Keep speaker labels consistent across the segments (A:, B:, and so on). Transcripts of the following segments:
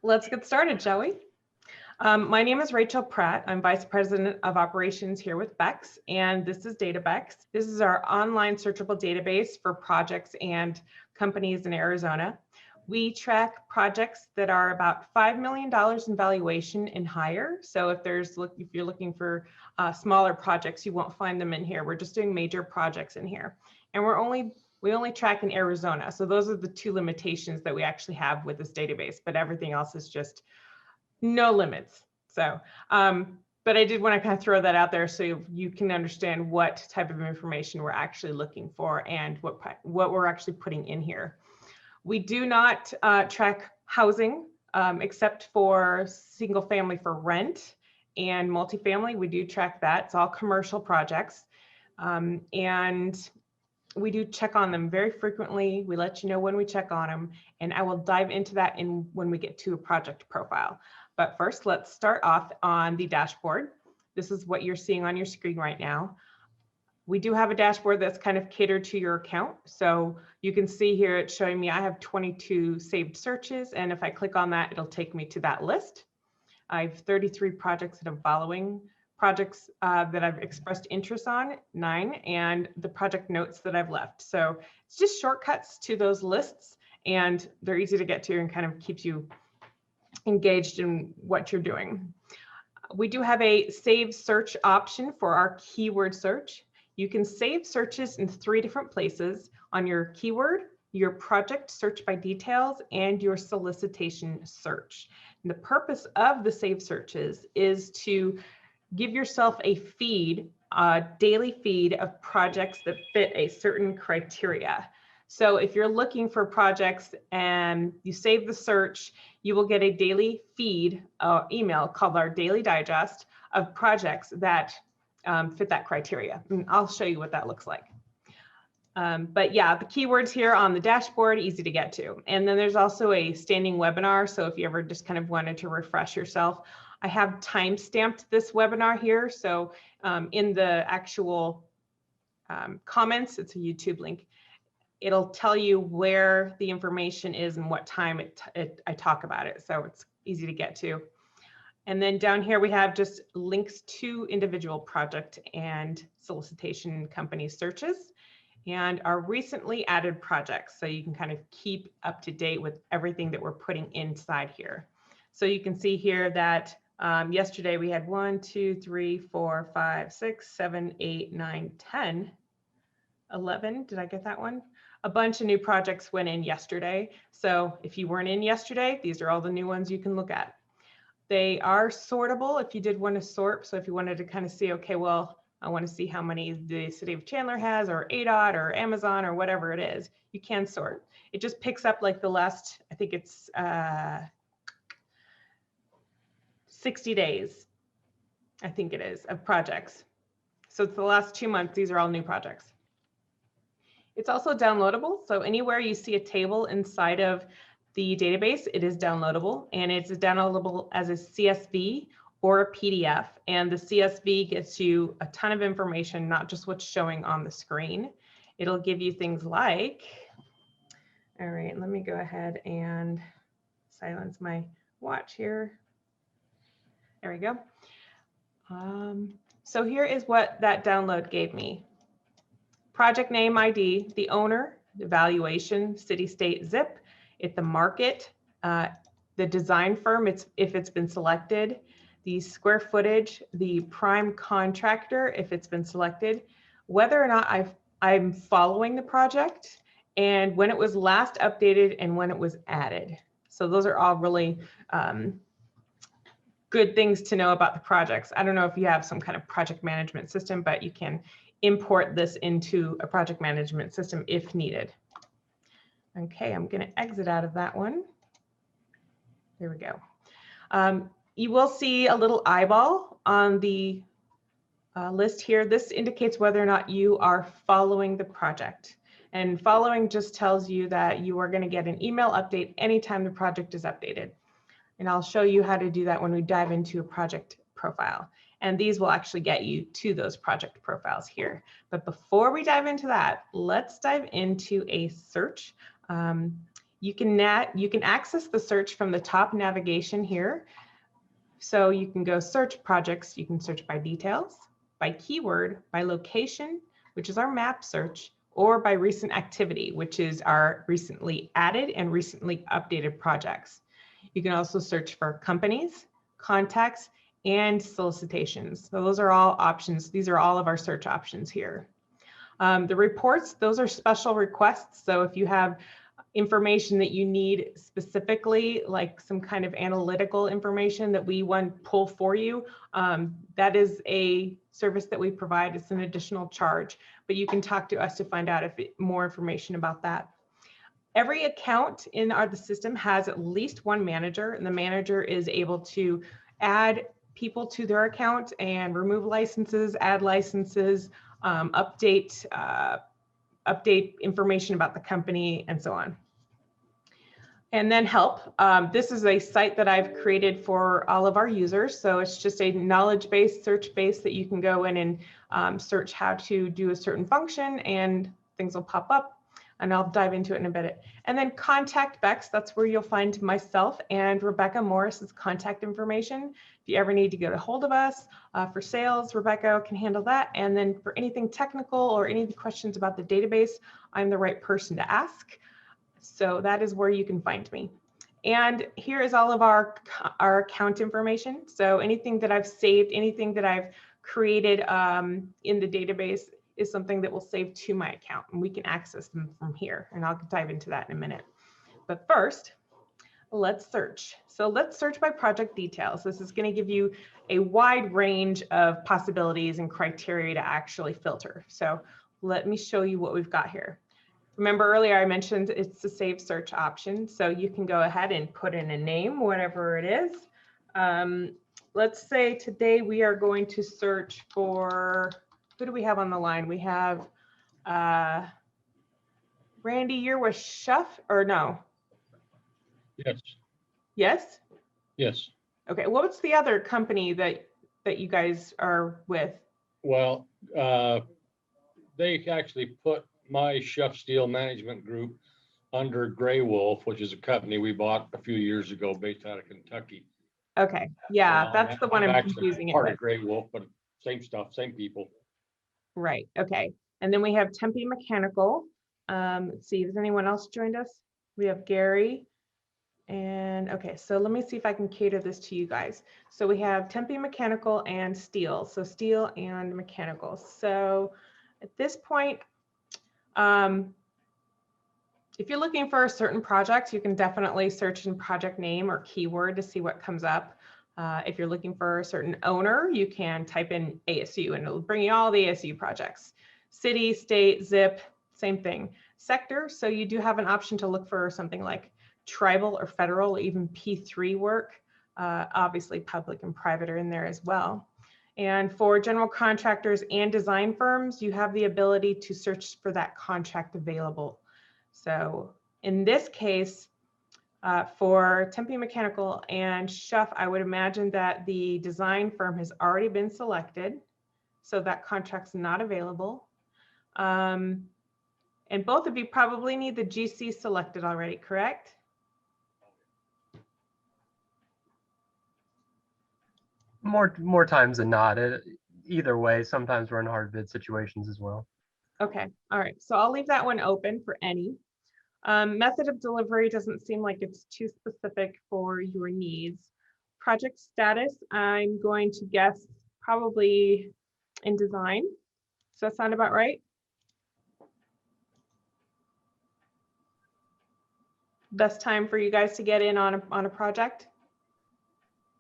A: Let's get started, shall we? My name is Rachel Pratt. I'm Vice President of Operations here with Bex, and this is Databex. This is our online searchable database for projects and companies in Arizona. We track projects that are about $5 million in valuation and higher. So if you're looking for smaller projects, you won't find them in here. We're just doing major projects in here, and we only track in Arizona. So those are the two limitations that we actually have with this database, but everything else is just no limits. So, but I did want to kind of throw that out there so you can understand what type of information we're actually looking for and what we're actually putting in here. We do not track housing except for single family for rent and multifamily. We do track that. It's all commercial projects. And we do check on them very frequently. We let you know when we check on them, and I will dive into that when we get to a project profile. But first, let's start off on the dashboard. This is what you're seeing on your screen right now. We do have a dashboard that's kind of catered to your account. So you can see here, it's showing me I have 22 saved searches, and if I click on that, it'll take me to that list. I have 33 projects that I'm following, projects that I've expressed interest on, 9, and the project notes that I've left. So it's just shortcuts to those lists, and they're easy to get to and kind of keeps you engaged in what you're doing. We do have a save search option for our keyword search. You can save searches in 3 different places: on your keyword, your project search by details, and your solicitation search. And the purpose of the save searches is to give yourself a feed, a daily feed of projects that fit a certain criteria. So if you're looking for projects and you save the search, you will get a daily feed email called our Daily Digest of projects that fit that criteria. And I'll show you what that looks like. But yeah, the keywords here on the dashboard, easy to get to. And then there's also a standing webinar. So if you ever just kind of wanted to refresh yourself, I have time-stamped this webinar here. So in the actual comments, it's a YouTube link. It'll tell you where the information is and what time I talk about it. So it's easy to get to. And then down here, we have just links to individual project and solicitation company searches and our recently added projects. So you can kind of keep up to date with everything that we're putting inside here. So you can see here that yesterday we had 1, 2, 3, 4, 5, 6, 7, 8, 9, 10, 11. Did I get that one? A bunch of new projects went in yesterday. So if you weren't in yesterday, these are all the new ones you can look at. They are sortable if you did want to sort. So if you wanted to kind of see, okay, well, I want to see how many the city of Chandler has, or ADOT, or Amazon, or whatever it is, you can sort. It just picks up like the last, I think it's 60 days, I think it is, of projects. So it's the last 2 months, these are all new projects. It's also downloadable. So anywhere you see a table inside of the database, it is downloadable, and it's downloadable as a CSV or a PDF. And the CSV gets you a ton of information, not just what's showing on the screen. It'll give you things like, all right, let me go ahead and silence my watch here. There we go. So here is what that download gave me. Project name ID, the owner, the valuation, city, state, zip, the market, the design firm, if it's been selected, the square footage, the prime contractor, if it's been selected, whether or not I'm following the project, and when it was last updated and when it was added. So those are all really good things to know about the projects. I don't know if you have some kind of project management system, but you can import this into a project management system if needed. Okay, I'm going to exit out of that one. There we go. You will see a little eyeball on the list here. This indicates whether or not you are following the project. And following just tells you that you are going to get an email update anytime the project is updated. And I'll show you how to do that when we dive into a project profile. And these will actually get you to those project profiles here. But before we dive into that, let's dive into a search. You can access the search from the top navigation here. So you can go search projects, you can search by details, by keyword, by location, which is our map search, or by recent activity, which is our recently added and recently updated projects. You can also search for companies, contacts, and solicitations. So those are all options. These are all of our search options here. The reports, those are special requests. So if you have information that you need specifically, like some kind of analytical information that we want to pull for you, that is a service that we provide. It's an additional charge, but you can talk to us to find out more information about that. Every account in the system has at least one manager, and the manager is able to add people to their account and remove licenses, add licenses, update information about the company, and so on. And then help. This is a site that I've created for all of our users. So it's just a knowledge-based search base that you can go in and search how to do a certain function, and things will pop up. And I'll dive into it in a bit. And then contact Bex, that's where you'll find myself and Rebecca Morris's contact information. If you ever need to get a hold of us for sales, Rebecca can handle that. And then for anything technical or any questions about the database, I'm the right person to ask. So that is where you can find me. And here is all of our account information. So anything that I've saved, anything that I've created in the database is something that will save to my account, and we can access them from here. And I'll dive into that in a minute. But first, let's search. So let's search by project details. This is going to give you a wide range of possibilities and criteria to actually filter. So let me show you what we've got here. Remember earlier I mentioned it's the save search option. So you can go ahead and put in a name, whatever it is. Let's say today we are going to search for, who do we have on the line? We have Randy, you're with Chef or no?
B: Yes.
A: Yes?
B: Yes.
A: Okay, what's the other company that you guys are with?
B: Well, they actually put my Chef Steel Management Group under Gray Wolf, which is a company we bought a few years ago based out of Kentucky.
A: Okay, yeah, that's the one I'm confusing it
B: part
A: with.
B: of Gray Wolf, but same stuff, same people.
A: Right, okay. And then we have Tempe Mechanical. Let's see, has anyone else joined us? We have Gary. And okay, so let me see if I can cater this to you guys. So we have Tempe Mechanical and Steel. So Steel and Mechanical. So at this point, if you're looking for a certain project, you can definitely search in project name or keyword to see what comes up. If you're looking for a certain owner, you can type in ASU and it'll bring you all the ASU projects. City, state, zip, same thing. Sector, so you do have an option to look for something like tribal or federal, or even P3 work. Obviously public and private are in there as well. And for general contractors and design firms, you have the ability to search for that contract available. So in this case, for Tempe Mechanical and Chef, I would imagine that the design firm has already been selected, so that contract's not available. And both of you probably need the GC selected already, correct?
C: More times than not. Either way, sometimes we're in hard bid situations as well.
A: Okay, all right. So I'll leave that one open for any. Method of delivery doesn't seem like it's too specific for your needs. Project status, I'm going to guess probably in design. Does that sound about right? Best time for you guys to get in on a project?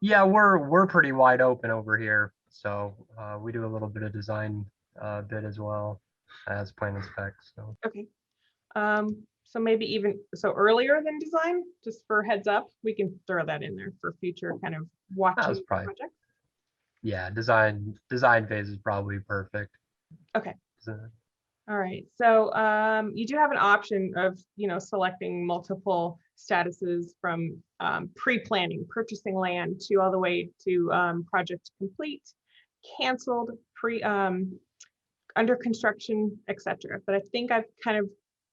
C: Yeah, we're pretty wide open over here, so we do a little bit of design bid as well as plan and specs. So
A: okay, so maybe even earlier than design, just for heads up, we can throw that in there for future kind of watching the project.
C: Yeah, design phase is probably perfect.
A: Okay.
C: So,
A: all right, so you do have an option of, selecting multiple statuses from pre-planning, purchasing land, to all the way to project complete, canceled, under construction, etc. But I think I've kind of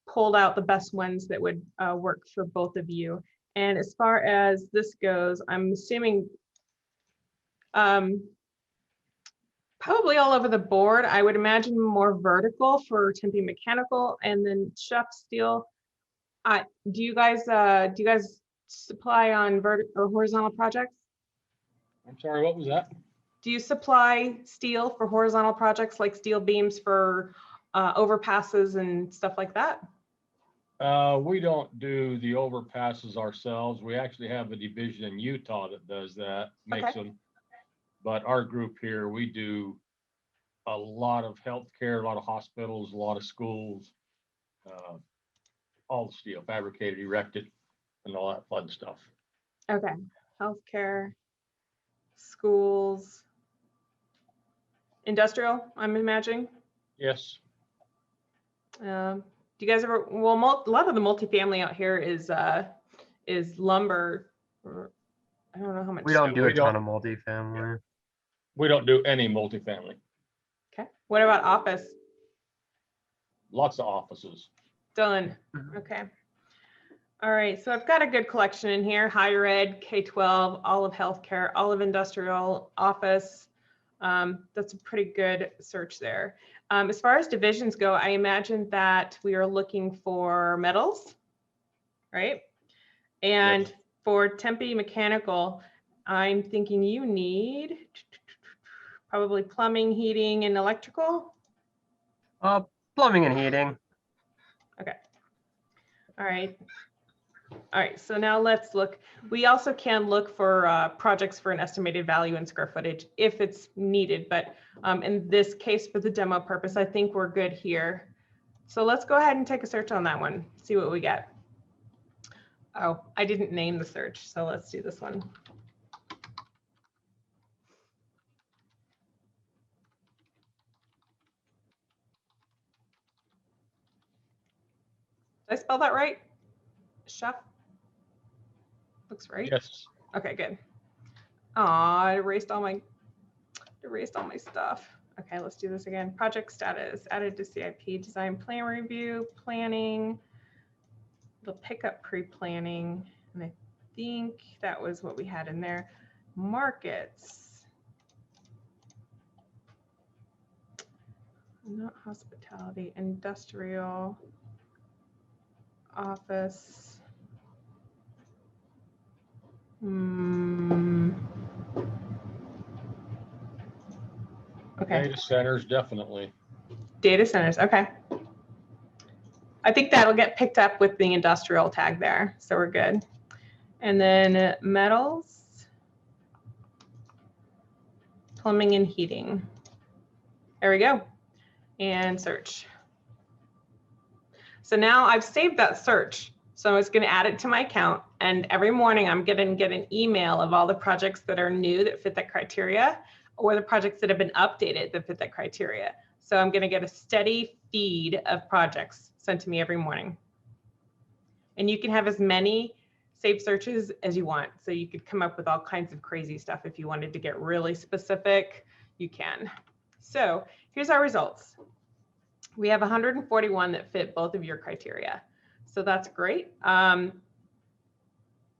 A: pulled out the best ones that would work for both of you. And as far as this goes, I'm assuming probably all over the board. I would imagine more vertical for Tempe Mechanical, and then Chef Steel. Do you guys supply on vertical or horizontal projects?
B: I'm sorry, what was that?
A: Do you supply steel for horizontal projects like steel beams for overpasses and stuff like that?
B: We don't do the overpasses ourselves. We actually have a division in Utah that does that, makes them. But our group here, we do a lot of healthcare, a lot of hospitals, a lot of schools, all the steel, fabricated, erected, and all that fun stuff.
A: Okay, healthcare, schools, industrial, I'm imagining.
B: Yes.
A: Do you guys ever? Well, a lot of the multifamily out here is lumber. I don't know how much.
C: We don't do
B: we
C: a ton
B: don't-
C: of multifamily.
B: We don't do any multifamily.
A: Okay. What about office?
B: Lots of offices.
A: Done. Okay. All right. So I've got a good collection in here: higher ed, K-12, all of healthcare, all of industrial, office. That's a pretty good search there. As far as divisions go, I imagine that we are looking for metals, right? And
B: Yes.
A: for Tempe Mechanical, I'm thinking you need probably plumbing, heating, and electrical.
C: Plumbing and heating.
A: Okay. All right. All right. So now let's look. We also can look for projects for an estimated value in square footage if it's needed. But in this case, for the demo purpose, I think we're good here. So let's go ahead and take a search on that one, see what we get. Oh, I didn't name the search. So let's do this one. Did I spell that right? Chef? Looks right.
B: Yes.
A: Okay, good. Aw, I erased all my stuff. Okay, let's do this again. Project status, added to CIP, design plan review, planning, the pickup pre-planning, and I think that was what we had in there. Markets. Not hospitality, industrial, office. Okay.
B: Data centers, definitely.
A: Data centers, okay. I think that'll get picked up with the industrial tag there, so we're good. And then metals, plumbing and heating. There we go. And search. So now I've saved that search. So it's going to add it to my account. And every morning I'm going to get an email of all the projects that are new that fit that criteria, or the projects that have been updated that fit that criteria. So I'm going to get a steady feed of projects sent to me every morning. And you can have as many saved searches as you want. So you could come up with all kinds of crazy stuff. If you wanted to get really specific, you can. So here's our results. We have 141 that fit both of your criteria. So that's great.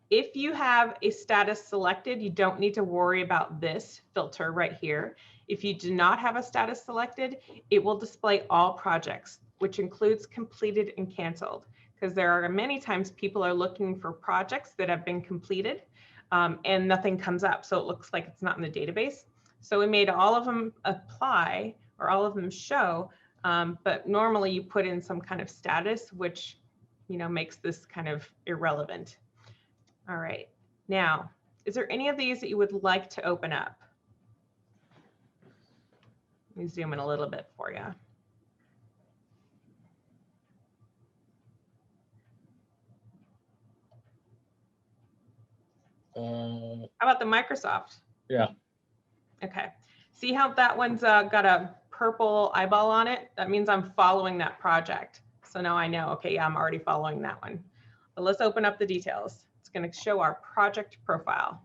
A: If you have a status selected, you don't need to worry about this filter right here. If you do not have a status selected, it will display all projects, which includes completed and canceled, because there are many times people are looking for projects that have been completed and nothing comes up. So it looks like it's not in the database. So we made all of them apply, or all of them show, but normally you put in some kind of status, which makes this kind of irrelevant. All right. Now, is there any of these that you would like to open up? Let me zoom in a little bit for you. How about the Microsoft?
B: Yeah.
A: Okay. See how that one's got a purple eyeball on it? That means I'm following that project. So now I know, okay, yeah, I'm already following that one. But let's open up the details. It's going to show our project profile.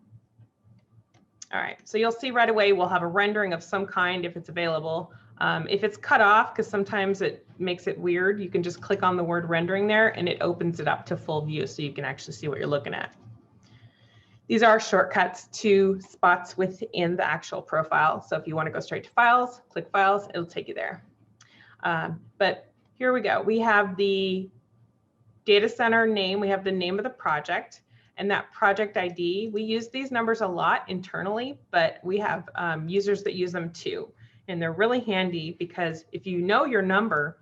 A: All right, so you'll see right away we'll have a rendering of some kind if it's available. If it's cut off, because sometimes it makes it weird, you can just click on the word rendering there and it opens it up to full view so you can actually see what you're looking at. These are shortcuts to spots within the actual profile. So if you want to go straight to files, click files, it'll take you there. But here we go. We have the data center name, we have the name of the project, and that project ID. We use these numbers a lot internally, but we have users that use them too. And they're really handy because if you know your number,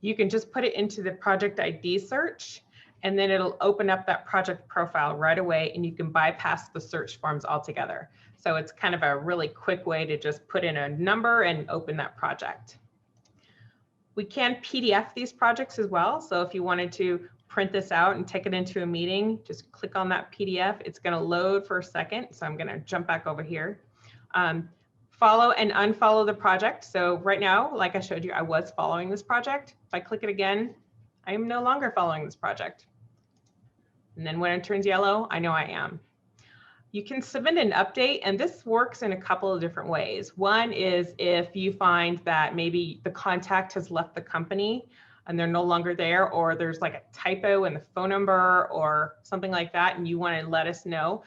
A: you can just put it into the project ID search, and then it'll open up that project profile right away, and you can bypass the search forms altogether. So it's kind of a really quick way to just put in a number and open that project. We can PDF these projects as well. So if you wanted to print this out and take it into a meeting, just click on that PDF. It's going to load for a second. So I'm going to jump back over here. Follow and unfollow the project. So right now, like I showed you, I was following this project. If I click it again, I am no longer following this project. And then when it turns yellow, I know I am. You can submit an update, and this works in a couple of different ways. One is if you find that maybe the contact has left the company and they're no longer there, or there's like a typo in the phone number or something like that, and you want to let us know,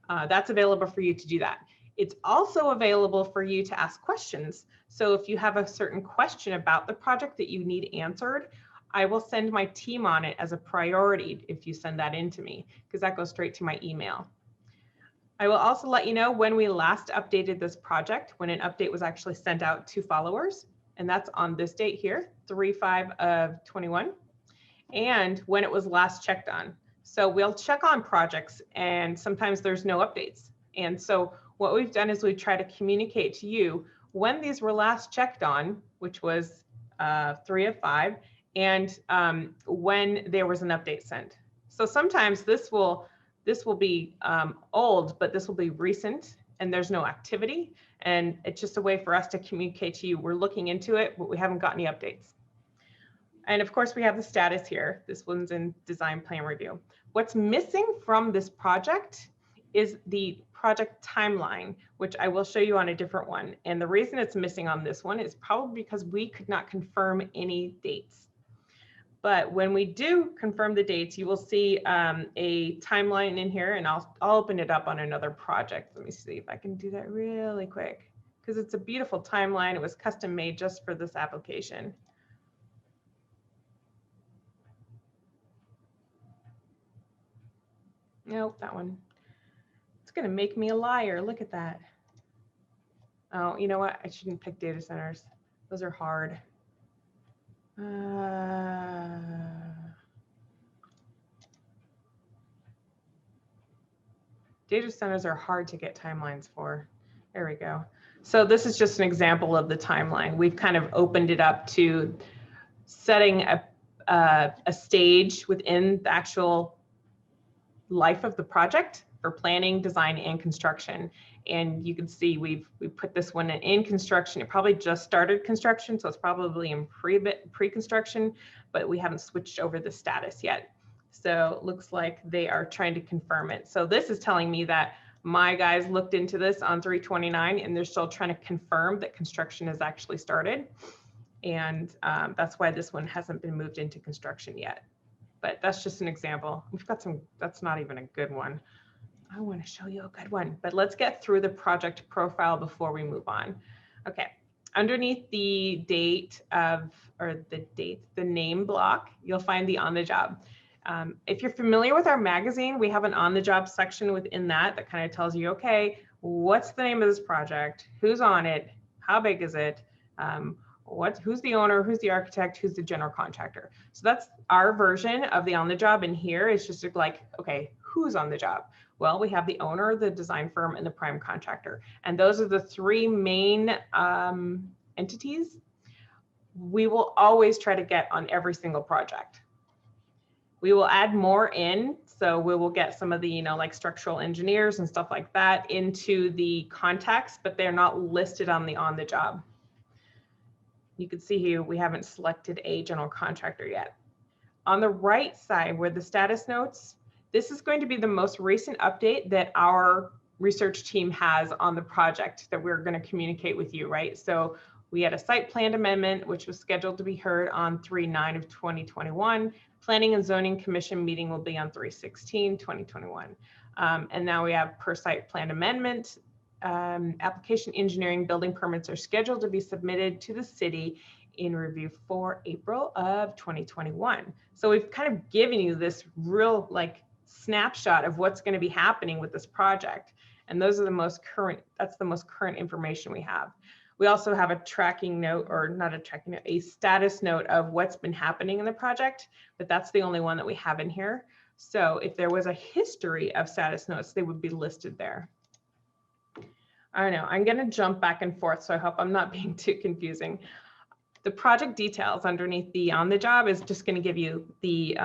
A: that's available for you to do that. It's also available for you to ask questions. So if you have a certain question about the project that you need answered, I will send my team on it as a priority if you send that in to me, because that goes straight to my email. I will also let you know when we last updated this project, when an update was actually sent out to followers, and that's on this date here, 3/5/21, and when it was last checked on. So we'll check on projects, and sometimes there's no updates. And so what we've done is we try to communicate to you when these were last checked on, which was 3/5, and when there was an update sent. So sometimes this will be old, but this will be recent and there's no activity. And it's just a way for us to communicate to you. We're looking into it, but we haven't got any updates. And of course, we have the status here. This one's in design plan review. What's missing from this project is the project timeline, which I will show you on a different one. And the reason it's missing on this one is probably because we could not confirm any dates. But when we do confirm the dates, you will see a timeline in here, and I'll open it up on another project. Let me see if I can do that really quick, because it's a beautiful timeline. It was custom made just for this application. Nope, that one. It's going to make me a liar. Look at that. Oh, you know what? I shouldn't pick data centers. Those are hard. Data centers are hard to get timelines for. There we go. So this is just an example of the timeline. We've kind of opened it up to setting a stage within the actual life of the project for planning, design, and construction. And you can see we put this one in construction. It probably just started construction, so it's probably in pre-construction, but we haven't switched over the status yet. So it looks like they are trying to confirm it. So this is telling me that my guys looked into this on 3/29, and they're still trying to confirm that construction has actually started. And that's why this one hasn't been moved into construction yet. But that's just an example. We've got some, that's not even a good one. I want to show you a good one, but let's get through the project profile before we move on. Okay, underneath the date of, or the name block, you'll find the on the job. If you're familiar with our magazine, we have an on the job section within that kind of tells you, okay, what's the name of this project? Who's on it? How big is it? Who's the owner? Who's the architect? Who's the general contractor? So that's our version of the on the job. And here it's just like, okay, who's on the job? Well, we have the owner, the design firm, and the prime contractor. And those are the three main entities we will always try to get on every single project. We will add more in. So we will get some of the, like structural engineers and stuff like that into the contacts, but they're not listed on the job. You can see here, we haven't selected a general contractor yet. On the right side where the status notes, this is going to be the most recent update that our research team has on the project that we're going to communicate with you, right? So We had a site plan amendment, which was scheduled to be heard on 3/9 of 2021. Planning and Zoning Commission meeting will be on 3/16/2021. And now we have per site plan amendment. Application engineering building permits are scheduled to be submitted to the city in review for April of 2021. So we've kind of given you this real like snapshot of what's going to be happening with this project. And those are the most current, that's the most current information we have. We also have a tracking note, or not a tracking note, a status note of what's been happening in the project, but that's the only one that we have in here. So if there was a history of status notes, they would be listed there. I don't know, I'm going to jump back and forth, so I hope I'm not being too confusing. The project details underneath the on the job is just going to give you the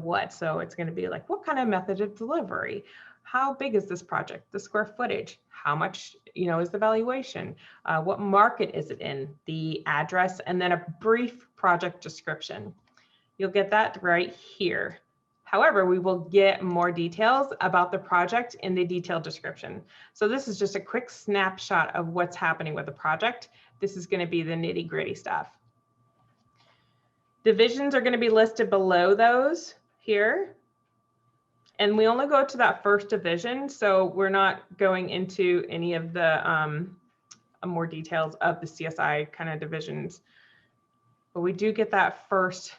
A: what. So it's going to be like, what kind of method of delivery? How big is this project? The square footage? How much, is the valuation? What market is it in? The address, and then a brief project description. You'll get that right here. However, we will get more details about the project in the detailed description. So this is just a quick snapshot of what's happening with the project. This is going to be the nitty-gritty stuff. Divisions are going to be listed below those here. And we only go to that first division, so we're not going into any of the more details of the CSI kind of divisions. But we do get that first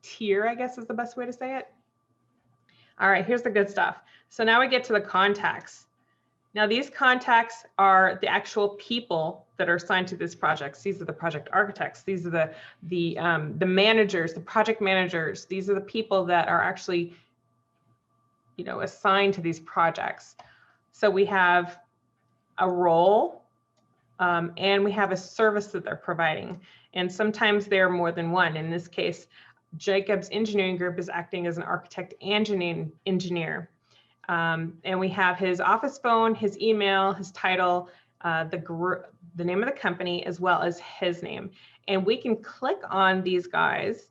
A: tier, I guess is the best way to say it. All right, here's the good stuff. So now we get to the contacts. Now these contacts are the actual people that are assigned to this project. These are the project architects. These are the managers, the project managers. These are the people that are actually assigned to these projects. So we have a role and we have a service that they're providing. And sometimes they're more than one. In this case, Jacobs Engineering Group is acting as an architect and engineer. And we have his office phone, his email, his title, the name of the company, as well as his name. And we can click on these guys.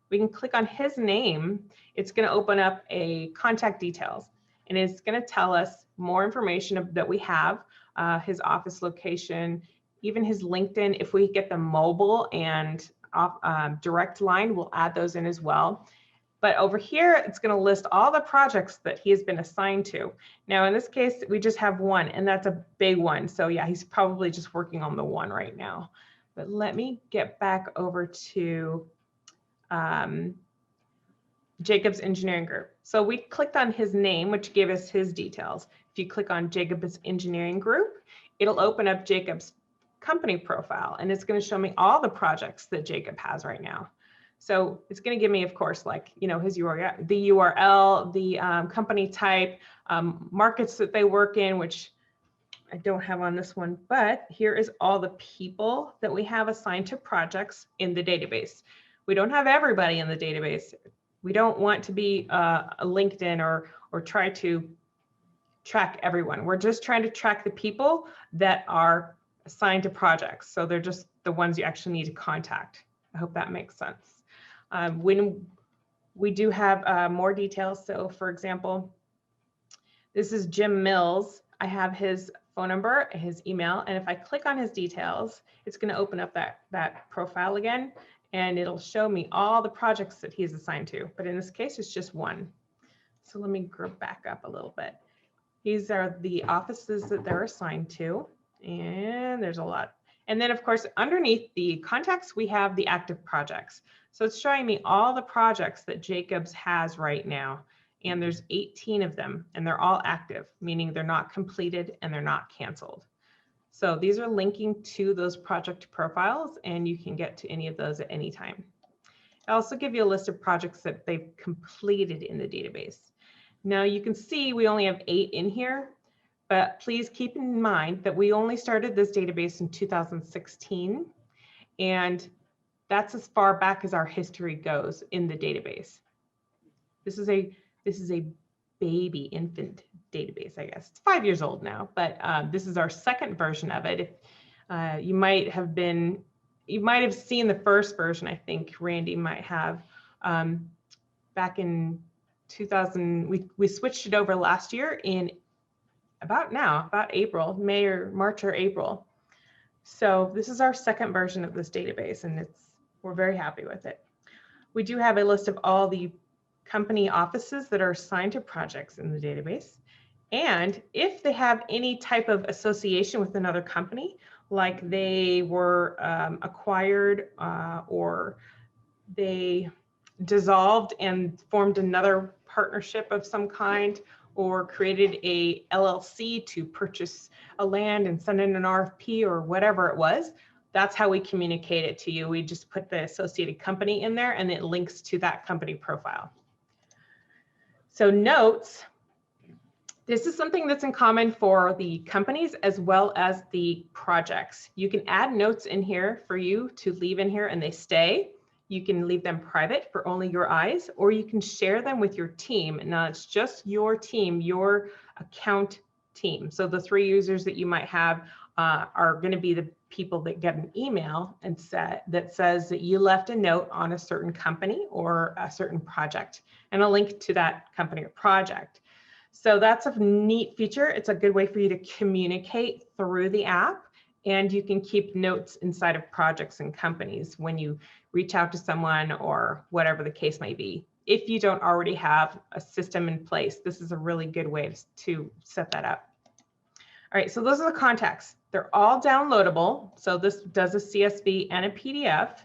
A: We can click on his name. It's going to open up a contact details, and it's going to tell us more information that we have, his office location, even his LinkedIn. If we get the mobile and direct line, we'll add those in as well. But over here, it's going to list all the projects that he has been assigned to. Now, in this case, we just have one, and that's a big one. So yeah, he's probably just working on the one right now. But let me get back over to Jacobs Engineering Group. So we clicked on his name, which gave us his details. If you click on Jacobs Engineering Group, it'll open up Jacobs company profile, and it's going to show me all the projects that Jacob has right now. So it's going to give me, of course, like, his URL, the URL, the company type, markets that they work in, which I don't have on this one, but here is all the people that we have assigned to projects in the database. We don't have everybody in the database. We don't want to be a LinkedIn or try to track everyone. We're just trying to track the people that are assigned to projects. So they're just the ones you actually need to contact. I hope that makes sense. When we do have more details. So for example, this is Jim Mills. I have his phone number, his email, and if I click on his details, it's going to open up that profile again, and it'll show me all the projects that he's assigned to. But in this case, it's just one. So let me group back up a little bit. These are the offices that they're assigned to, and there's a lot. And then, of course, underneath the contacts, we have the active projects. So it's showing me all the projects that Jacobs has right now. And there's 18 of them, and they're all active, meaning they're not completed and they're not canceled. So these are linking to those project profiles, and you can get to any of those at any time. I also give you a list of projects that they've completed in the database. Now you can see we only have 8 in here, but please keep in mind that we only started this database in 2016, and that's as far back as our history goes in the database. This is a baby infant database, I guess. It's 5 years old now, but this is our second version of it. You might have seen the first version. I think Randy might have back in 2000. We switched it over last year in about April, March or April. So this is our second version of this database, and we're very happy with it. We do have a list of all the company offices that are assigned to projects in the database. And if they have any type of association with another company, like they were acquired or they dissolved and formed another partnership of some kind, or created a LLC to purchase a land and send in an RFP or whatever it was, that's how we communicate it to you. We just put the associated company in there and it links to that company profile. So notes, this is something that's in common for the companies as well as the projects. You can add notes in here for you to leave in here and they stay. You can leave them private for only your eyes, or you can share them with your team. Now it's just your team, your account team. So the 3 users that you might have are going to be the people that get an email and that says that you left a note on a certain company or a certain project and a link to that company or project. So that's a neat feature. It's a good way for you to communicate through the app, and you can keep notes inside of projects and companies when you reach out to someone or whatever the case may be. If you don't already have a system in place, this is a really good way to set that up. All right, so those are the contacts. They're all downloadable. So this does a CSV and a PDF.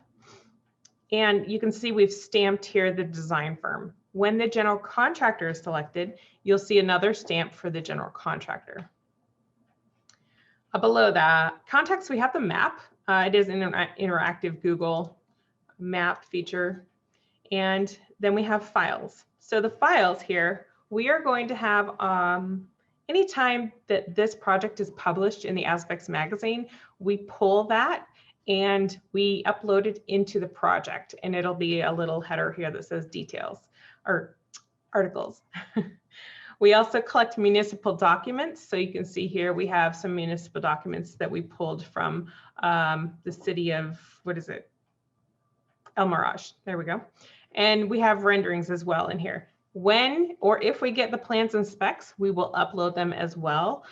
A: And you can see we've stamped here the design firm. When the general contractor is selected, you'll see another stamp for the general contractor. Below that, contacts, we have the map. It is an interactive Google map feature. And then we have files. So the files here, we are going to have anytime that this project is published in the Aspects magazine, we pull that and we upload it into the project, and it'll be a little header here that says details or articles. We also collect municipal documents. So you can see here we have some municipal documents that we pulled from the city of, what is it? El Mirage. There we go. And we have renderings as well in here. When or if we get the plans and specs, we will upload them as well.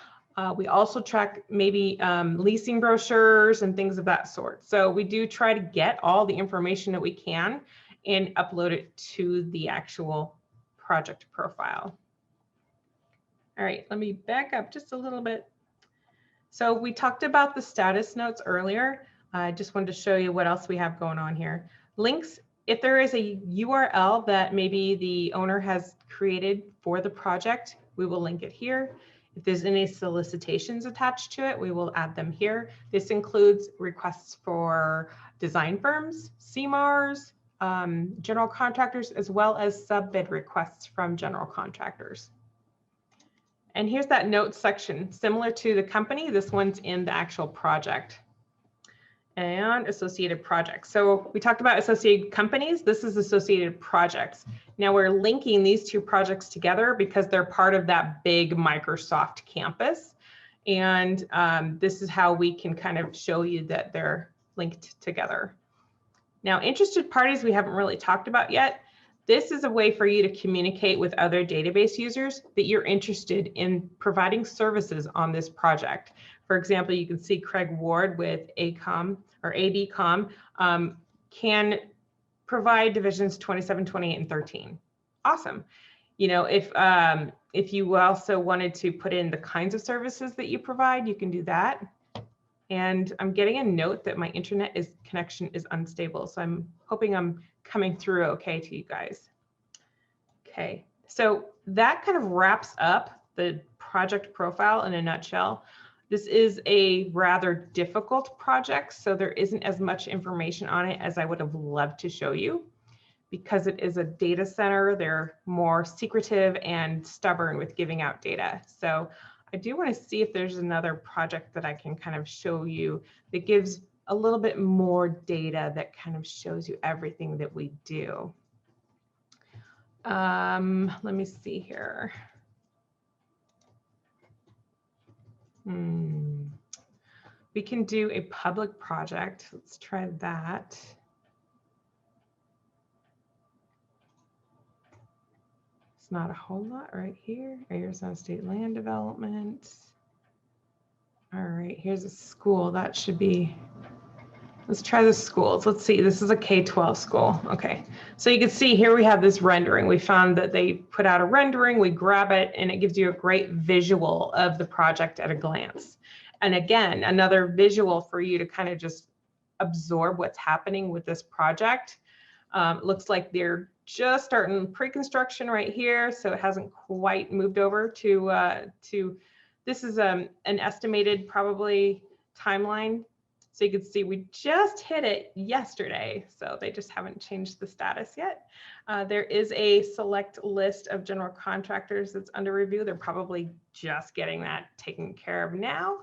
A: We also track maybe leasing brochures and things of that sort. So we do try to get all the information that we can and upload it to the actual project profile. All right, let me back up just a little bit. So we talked about the status notes earlier. I just wanted to show you what else we have going on here. Links, if there is a URL that maybe the owner has created for the project, we will link it here. If there's any solicitations attached to it, we will add them here. This includes requests for design firms, CMARs, general contractors, as well as sub-bid requests from general contractors. And here's that notes section. Similar to the company, this one's in the actual project. And associated projects. So we talked about associated companies. This is associated projects. Now we're linking these 2 projects together because they're part of that big Microsoft campus. And this is how we can kind of show you that they're linked together. Now, interested parties we haven't really talked about yet. This is a way for you to communicate with other database users that you're interested in providing services on this project. For example, you can see Craig Ward with ACOM or ABCOM can provide divisions 27, 28, and 13. Awesome. You know, if you also wanted to put in the kinds of services that you provide, you can do that. And I'm getting a note that my internet connection is unstable. So I'm hoping I'm coming through okay to you guys. Okay, so that kind of wraps up the project profile in a nutshell. This is a rather difficult project, so there isn't as much information on it as I would have loved to show you. Because it is a data center, they're more secretive and stubborn with giving out data. So I do want to see if there's another project that I can kind of show you that gives a little bit more data that kind of shows you everything that we do. Let me see here. We can do a public project. Let's try that. Not a whole lot right here. Arizona State Land Development. All right, here's a school. That should be, let's try the schools. Let's see, this is a K-12 school. Okay, so you can see here we have this rendering. We found that they put out a rendering, we grab it, and it gives you a great visual of the project at a glance. And again, another visual for you to kind of just absorb what's happening with this project. It looks like they're just starting pre-construction right here, so it hasn't quite moved over to this is an estimated probably timeline. So you can see we just hit it yesterday, so they just haven't changed the status yet. There is a select list of general contractors that's under review. They're probably just getting that taken care of now.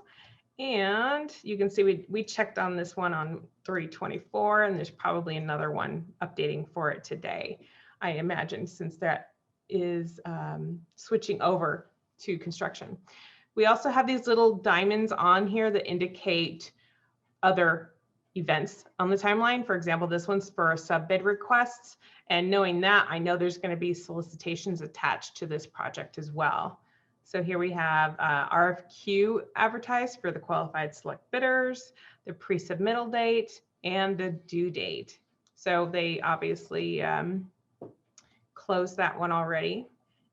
A: And you can see we checked on this one on 3/24, and there's probably another one updating for it today, I imagine, since that is switching over to construction. We also have these little diamonds on here that indicate other events on the timeline. For example, this one's for sub-bid requests. And knowing that, I know there's going to be solicitations attached to this project as well. So here we have RFQ advertised for the qualified select bidders, the pre-submittal date, and the due date. So they obviously closed that one already.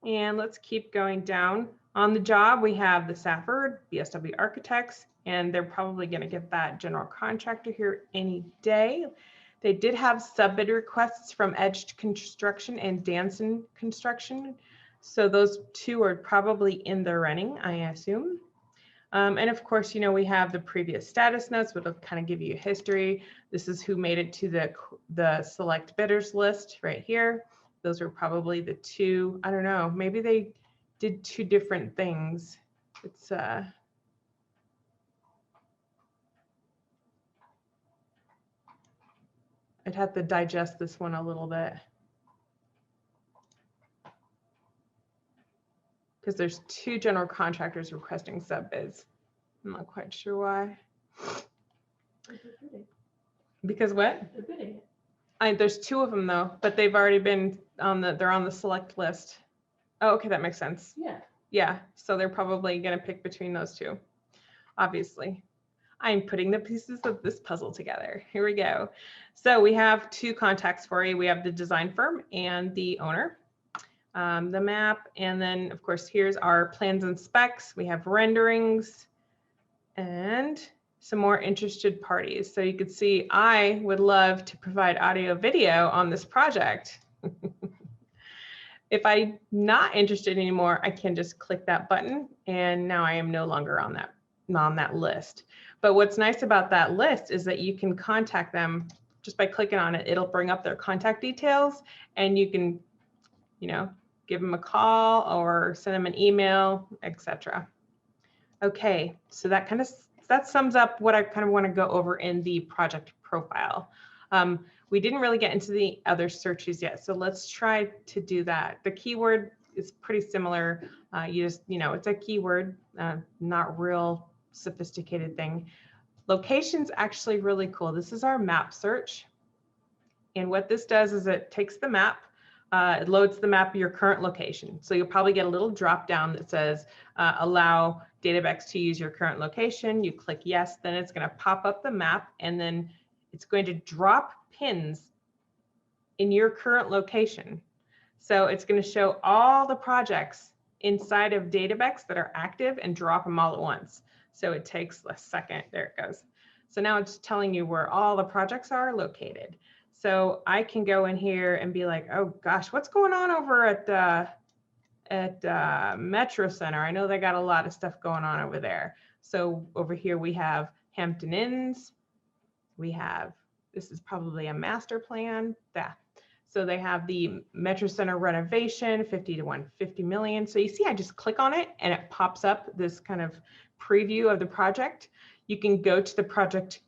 A: And let's keep going down. On the job, we have the Safford, BSW Architects, and they're probably going to get that general contractor here any day. They did have sub-bid requests from Edge Construction and Danson Construction. So those two are probably in the running, I assume. And of course, you know, we have the previous status notes, which will kind of give you a history. This is who made it to the select bidders list right here. Those were probably the two, I don't know, maybe they did two different things. It's I'd have to digest this one a little bit, because there's two general contractors requesting sub bids. I'm not quite sure why. Because what? There's two of them though, but they've already been on they're on the select list. Oh, okay, that makes sense.
D: Yeah.
A: Yeah, so they're probably gonna pick between those two, obviously. I'm putting the pieces of this puzzle together. Here we go. So we have two contacts for you. We have the design firm and the owner, the map, and then of course, here's our plans and specs. We have renderings and some more interested parties. So you can see I would love to provide audio video on this project. If I'm not interested anymore, I can just click that button and now I am no longer on that list. But what's nice about that list is that you can contact them just by clicking on it. It'll bring up their contact details and you can, you know, give them a call or send them an email, etc. Okay, so that sums up what I kind of want to go over in the project profile. We didn't really get into the other searches yet, so let's try to do that. The keyword is pretty similar. It's a keyword, not real sophisticated thing. Location's actually really cool. This is our map search. And what this does is it takes the map, it loads the map of your current location. So you'll probably get a little drop down that says, allow Databex to use your current location. You click yes, then it's going to pop up the map and then it's going to drop pins in your current location. So it's going to show all the projects inside of Databex that are active and drop them all at once. So it takes a second. There it goes. So now it's telling you where all the projects are located. So I can go in here and be like, oh gosh, what's going on over at Metro Center? I know they got a lot of stuff going on over there. So over here we have Hampton Inns. We have, this is probably a master plan. So they have the Metro Center renovation, 50 to 150 million. So you see, I just click on it and it pops up this kind of preview of the project. You can go to the project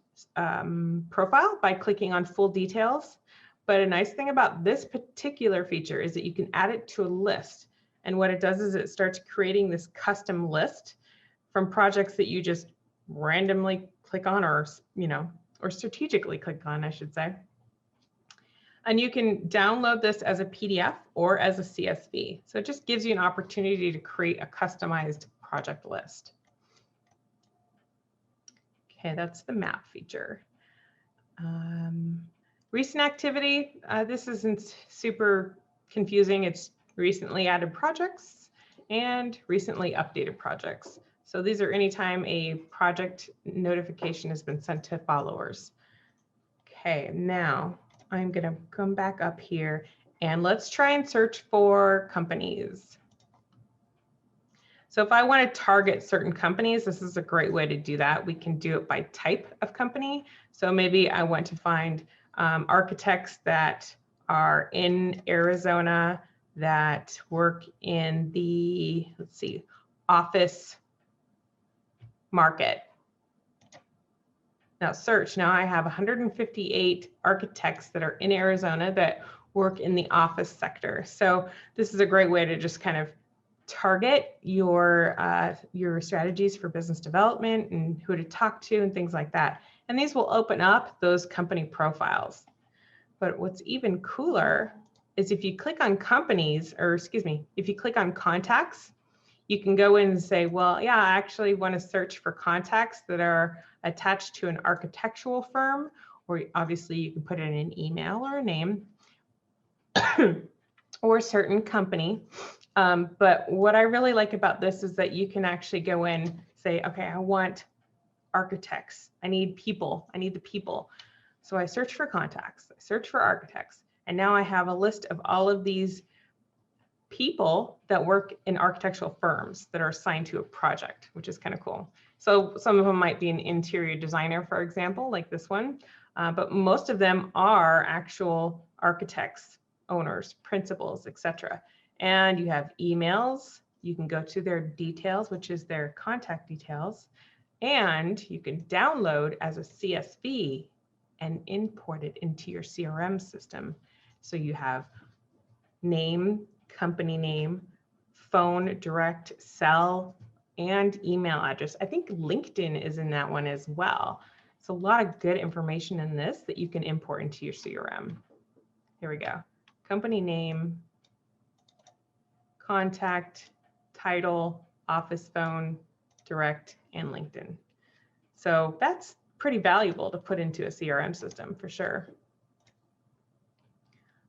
A: profile by clicking on full details. But a nice thing about this particular feature is that you can add it to a list. And what it does is it starts creating this custom list from projects that you just randomly click on or strategically click on, I should say. And you can download this as a PDF or as a CSV. So it just gives you an opportunity to create a customized project list. Okay, that's the map feature. Recent activity, this isn't super confusing. It's recently added projects and recently updated projects. So these are anytime a project notification has been sent to followers. Okay, now I'm gonna come back up here and let's try and search for companies. So if I want to target certain companies, this is a great way to do that. We can do it by type of company. So maybe I want to find architects that are in Arizona that work in the, let's see, office market. Now search, now I have 158 architects that are in Arizona that work in the office sector. So this is a great way to just kind of target your strategies for business development and who to talk to and things like that. And these will open up those company profiles. But what's even cooler is if you click on companies, or excuse me, if you click on contacts, you can go in and say, well, yeah, I actually want to search for contacts that are attached to an architectural firm, or obviously you can put in an email or a name or a certain company. But what I really like about this is that you can actually go in, say, okay, I want architects. I need people. I need the people. So I search for contacts, I search for architects, and now I have a list of all of these people that work in architectural firms that are assigned to a project, which is kind of cool. So some of them might be an interior designer, for example, like this one, but most of them are actual architects, owners, principals, etc. And you have emails. You can go to their details, which is their contact details, and you can download as a CSV and import it into your CRM system. So you have name, company name, phone, direct, cell, and email address. I think LinkedIn is in that one as well. It's a lot of good information in this that you can import into your CRM. Here we go. Company name, contact, title, office phone, direct, and LinkedIn. So that's pretty valuable to put into a CRM system for sure.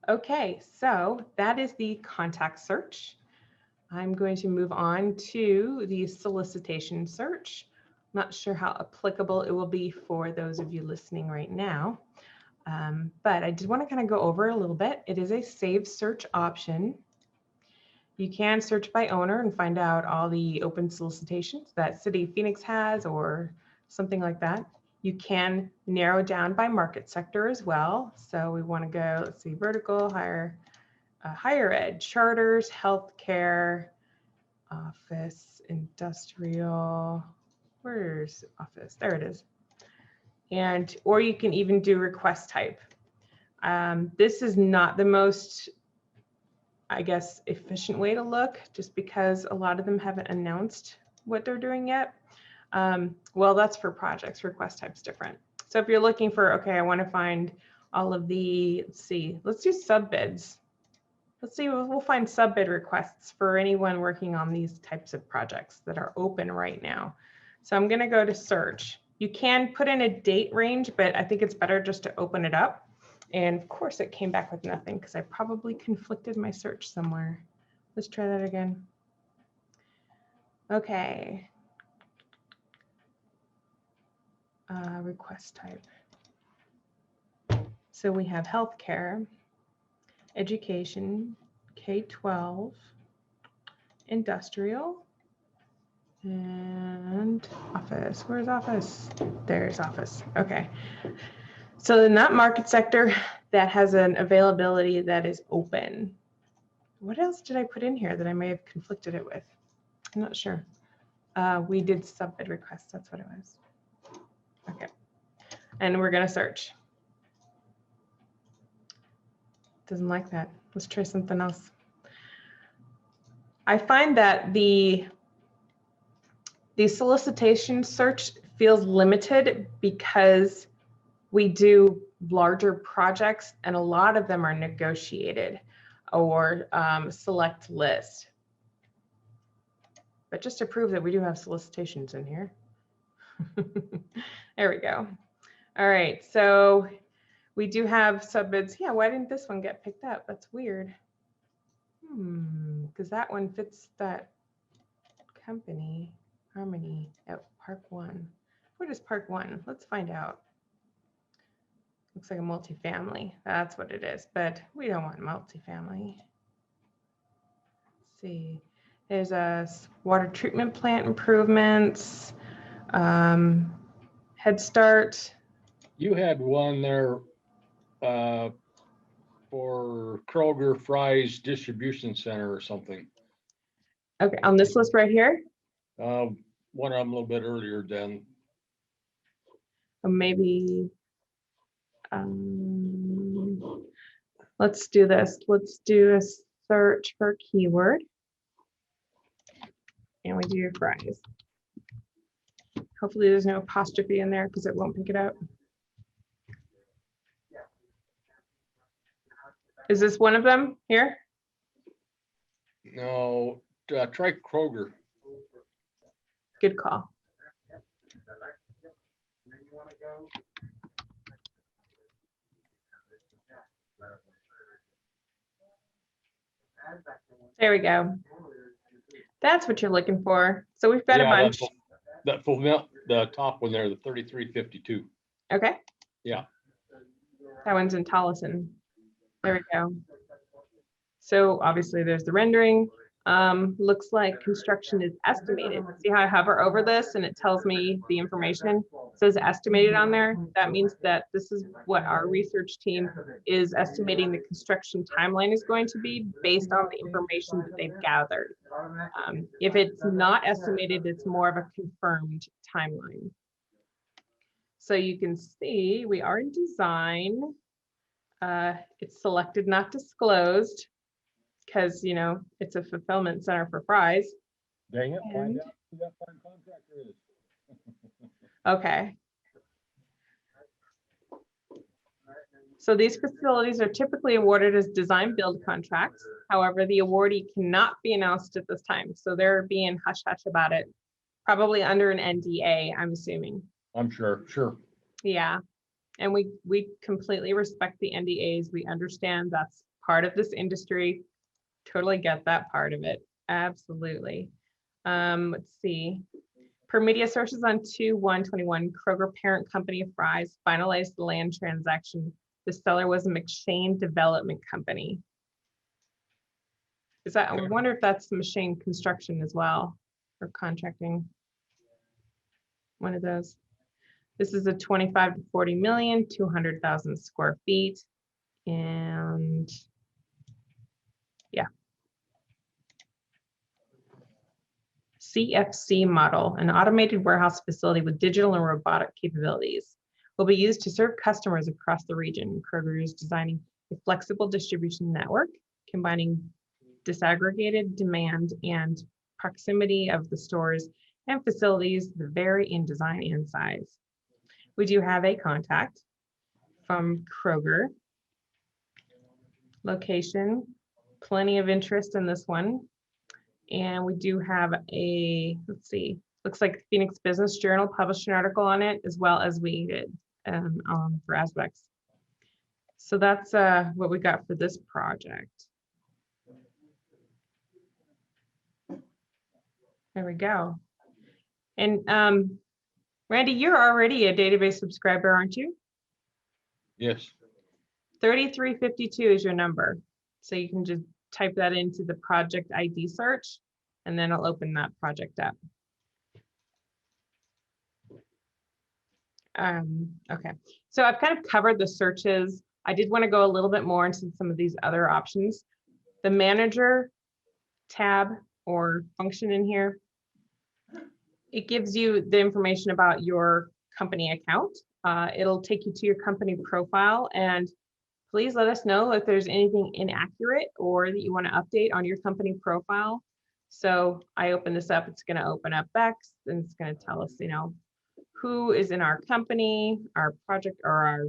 A: Okay, so that is the contact search. I'm going to move on to the solicitation search. I'm not sure how applicable it will be for those of you listening right now, but I did want to kind of go over a little bit. It is a save search option. You can search by owner and find out all the open solicitations that City of Phoenix has or something like that. You can narrow down by market sector as well. So we want to go, let's see, vertical, higher ed, charters, healthcare, office, industrial. Where's office? There it is. And, or you can even do request type. This is not the most, I guess, efficient way to look, just because a lot of them haven't announced what they're doing yet. Well, that's for projects. Request type's different. So if you're looking for, okay, I want to find all of the, let's do sub bids. Let's see, we'll find sub bid requests for anyone working on these types of projects that are open right now. So I'm going to go to search. You can put in a date range, but I think it's better just to open it up. And of course it came back with nothing because I probably conflicted my search somewhere. Let's try that again. Okay. Request type. So we have healthcare, education, K-12, industrial, and office. Where's office? There's office. Okay. So in that market sector, that has an availability that is open. What else did I put in here that I may have conflicted it with? I'm not sure. We did sub bid requests. That's what it was. Okay. And we're going to search. Doesn't like that. Let's try something else. I find that the solicitation search feels limited because we do larger projects and a lot of them are negotiated or select list. But just to prove that we do have solicitations in here. There we go. All right, so we do have subbids. Yeah, why didn't this one get picked up? That's weird. Because that one fits that company, Harmony, at Park One. What is Park One? Let's find out. Looks like a multifamily. That's what it is, but we don't want multifamily. Let's see. There's a water treatment plant improvements, Head Start.
B: You had one there for Kroger Fry's Distribution Center or something.
A: Okay, on this list right here.
B: One of them a little bit earlier then.
A: Or maybe, let's do this. Let's do a search for keyword. And we do fries. Hopefully there's no apostrophe in there because it won't pick it up. Is this one of them here?
B: No, try Kroger.
A: Good call. There we go. That's what you're looking for. So we've got a bunch.
B: That full, the top one there, the 3352.
A: Okay.
B: Yeah.
A: That one's in Tolleson. There we go. So obviously there's the rendering. Looks like construction is estimated. See how I hover over this and it tells me the information? It says estimated on there. That means that this is what our research team is estimating the construction timeline is going to be based on the information that they've gathered. If it's not estimated, it's more of a confirmed timeline. So you can see we are in design. It's selected not disclosed because, you know, it's a fulfillment center for fries.
B: Dang it, find out who that prime contractor is.
A: Okay. So these facilities are typically awarded as design build contracts. However, the awardee cannot be announced at this time. So they're being hush hush about it, probably under an NDA, I'm assuming.
B: I'm sure.
A: Yeah. And we completely respect the NDAs. We understand that's part of this industry. Totally get that part of it. Absolutely. Let's see. Per media sources on 2/1/21, Kroger parent company of Fry's finalized the land transaction. The seller was a McShane Development Company. Is that, I wonder if that's McShane Construction as well, or contracting. One of those. This is a 25 to 40 million, 200,000 square feet. And yeah. CFC model, an automated warehouse facility with digital and robotic capabilities, will be used to serve customers across the region. Kroger is designing a flexible distribution network, combining disaggregated demand and proximity of the stores and facilities that vary in design and size. We do have a contact from Kroger. Location, plenty of interest in this one. And we do have a, let's see, looks like Phoenix Business Journal published an article on it, as well as we did for Asbex. So that's what we got for this project. There we go. And Randy, you're already a database subscriber, aren't you?
B: Yes.
A: 3352 is your number. So you can just type that into the project ID search, and then it'll open that project up. Okay, so I've kind of covered the searches. I did want to go a little bit more into some of these other options. The manager tab or function in here, it gives you the information about your company account. It'll take you to your company profile, and please let us know if there's anything inaccurate or that you want to update on your company profile. So I open this up, it's going to open up Bex, and it's going to tell us, you know, who is in our company, our project, or our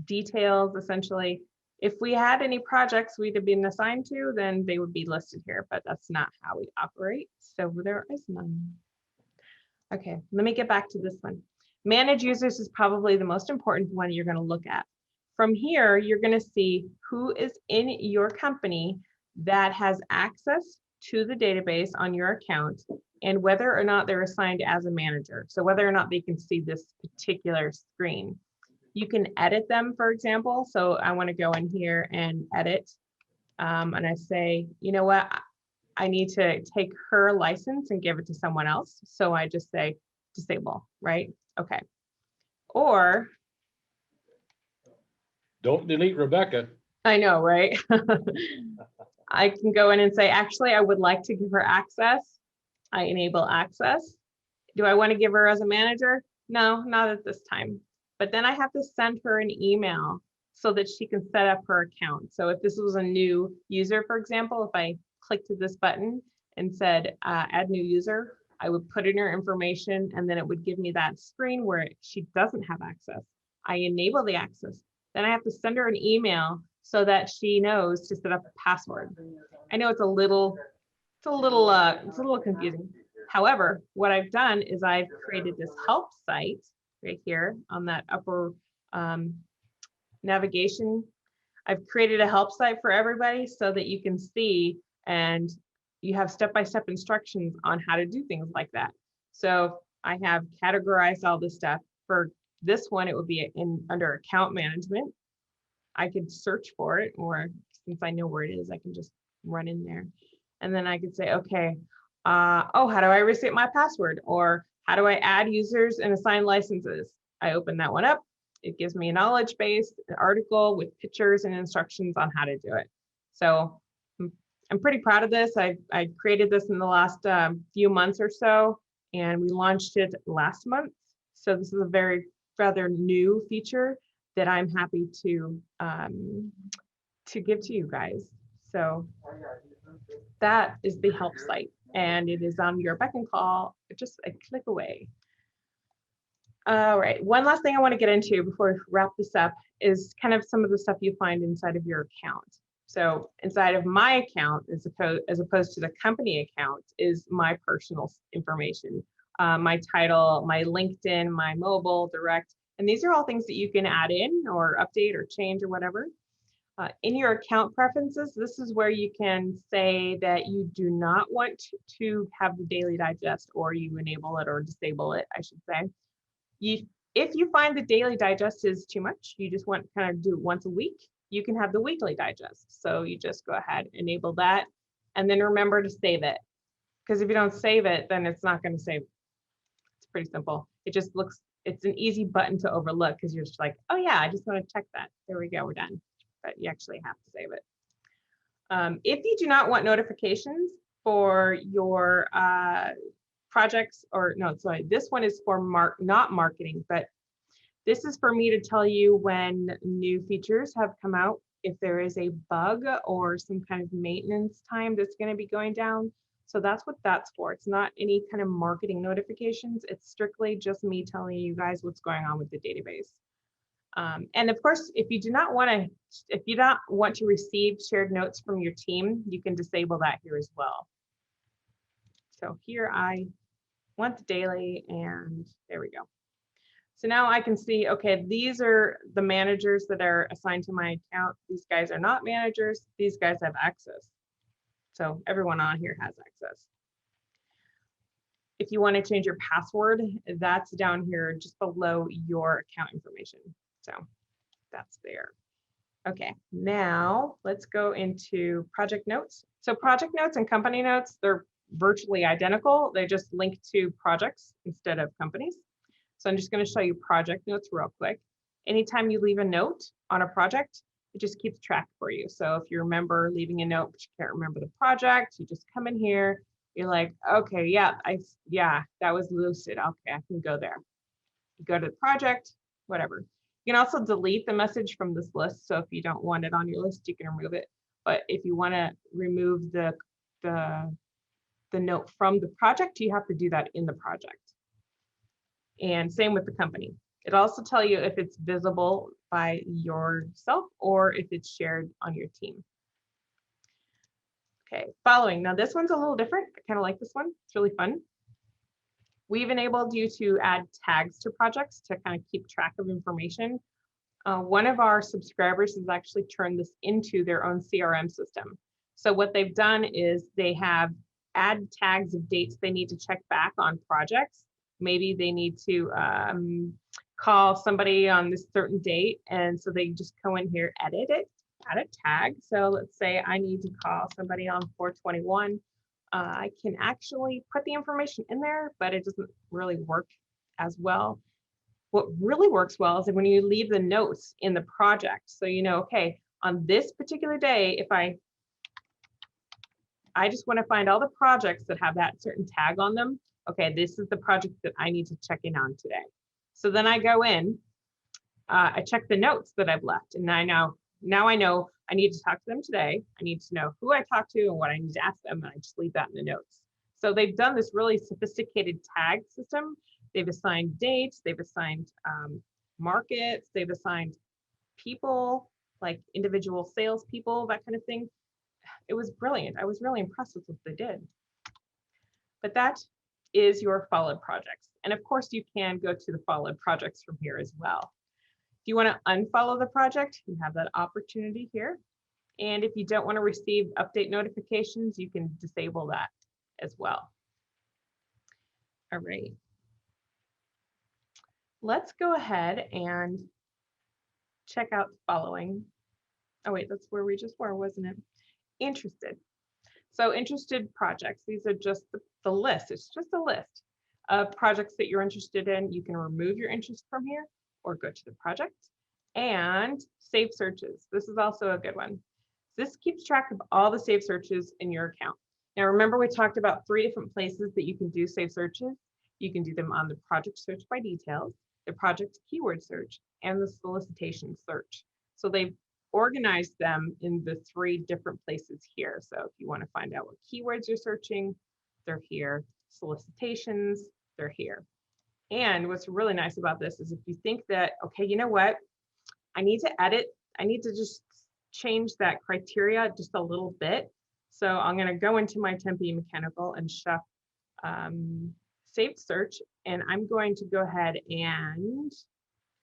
A: details, essentially. If we had any projects we'd have been assigned to, then they would be listed here, but that's not how we operate. So there is none. Okay, let me get back to this one. Manage users is probably the most important one you're going to look at. From here, you're going to see who is in your company that has access to the database on your account and whether or not they're assigned as a manager. So whether or not they can see this particular screen. You can edit them, for example. So I want to go in here and edit. And I say, you know what? I need to take her license and give it to someone else. So I just say disable, right? Okay. Or
B: Don't delete Rebecca.
A: I know, right? I can go in and say, actually, I would like to give her access. I enable access. Do I want to give her as a manager? No, not at this time. But then I have to send her an email so that she can set up her account. So if this was a new user, for example, if I clicked this button and said add new user, I would put in her information and then it would give me that screen where she doesn't have access. I enable the access. Then I have to send her an email so that she knows to set up a password. I know it's a little confusing. However, what I've done is I've created this help site right here on that upper navigation. I've created a help site for everybody so that you can see and you have step-by-step instructions on how to do things like that. So I have categorized all this stuff. For this one, it would be under account management. I could search for it, or since I know where it is, I can just run in there. And then I could say, okay, oh, how do I reset my password? Or how do I add users and assign licenses? I open that one up. It gives me a knowledge base, an article with pictures and instructions on how to do it. So I'm pretty proud of this. I created this in the last few months or so, and we launched it last month. So this is a rather new feature that I'm happy to give to you guys. So that is the help site, and it is on your beck and call, just a click away. All right, one last thing I want to get into before we wrap this up is kind of some of the stuff you find inside of your account. So inside of my account, as opposed to the company account, is my personal information, my title, my LinkedIn, my mobile, direct, and these are all things that you can add in or update or change or whatever. In your account preferences, this is where you can say that you do not want to have the daily digest, or you enable it or disable it, I should say. If you find the daily digest is too much, you just want to kind of do it once a week, you can have the weekly digest. So you just go ahead, enable that, and then remember to save it. Because if you don't save it, then it's not going to save. It's pretty simple. It just looks, it's an easy button to overlook because you're just like, oh yeah, I just want to check that. There we go, we're done. But you actually have to save it. If you do not want notifications for your projects, or no, sorry, this one is for not marketing, but this is for me to tell you when new features have come out, if there is a bug or some kind of maintenance time that's going to be going down. So that's what that's for. It's not any kind of marketing notifications. It's strictly just me telling you guys what's going on with the database. And of course, if you don't want to receive shared notes from your team, you can disable that here as well. So here I want the daily, and there we go. So now I can see, okay, these are the managers that are assigned to my account. These guys are not managers. These guys have access. So everyone on here has access. If you want to change your password, that's down here just below your account information. So that's there. Okay, now let's go into project notes. So project notes and company notes, they're virtually identical. They just link to projects instead of companies. So I'm just going to show you project notes real quick. Anytime you leave a note on a project, it just keeps track for you. So if you remember leaving a note, but you can't remember the project, you just come in here. You're like, okay, yeah, that was Lucid. Okay, I can go there. Go to the project, whatever. You can also delete the message from this list. So if you don't want it on your list, you can remove it. But if you want to remove the note from the project, you have to do that in the project. And same with the company. It'll also tell you if it's visible by yourself or if it's shared on your team. Okay, following. Now this one's a little different. I kind of like this one. It's really fun. We've enabled you to add tags to projects to kind of keep track of information. One of our subscribers has actually turned this into their own CRM system. So what they've done is they have add tags of dates they need to check back on projects. Maybe they need to call somebody on this certain date. And so they just go in here, edit it, add a tag. So let's say I need to call somebody on 4/21. I can actually put the information in there, but it doesn't really work as well. What really works well is when you leave the notes in the project. So you know, okay, on this particular day, if I just want to find all the projects that have that certain tag on them. Okay, this is the project that I need to check in on today. So then I go in, I check the notes that I've left, and now I know I need to talk to them today. I need to know who I talked to and what I need to ask them, and I just leave that in the notes. So they've done this really sophisticated tag system. They've assigned dates, they've assigned markets, they've assigned people, like individual salespeople, that kind of thing. It was brilliant. I was really impressed with what they did. But that is your followed projects. And of course, you can go to the followed projects from here as well. If you want to unfollow the project, you have that opportunity here. And if you don't want to receive update notifications, you can disable that as well. All right. Let's go ahead and check out the following. Oh wait, that's where we just were, wasn't it? Interested. So interested projects, these are just the list. It's just a list of projects that you're interested in. You can remove your interest from here or go to the project and save searches. This is also a good one. This keeps track of all the save searches in your account. Now remember, we talked about 3 different places that you can do save searches. You can do them on the project search by details, the project keyword search, and the solicitation search. So they've organized them in the 3 different places here. So if you want to find out what keywords you're searching, they're here. Solicitations, they're here. And what's really nice about this is if you think that, okay, you know what, I need to edit, I need to just change that criteria just a little bit. So I'm going to go into my Tempe Mechanical and chef saved search, and I'm going to go ahead and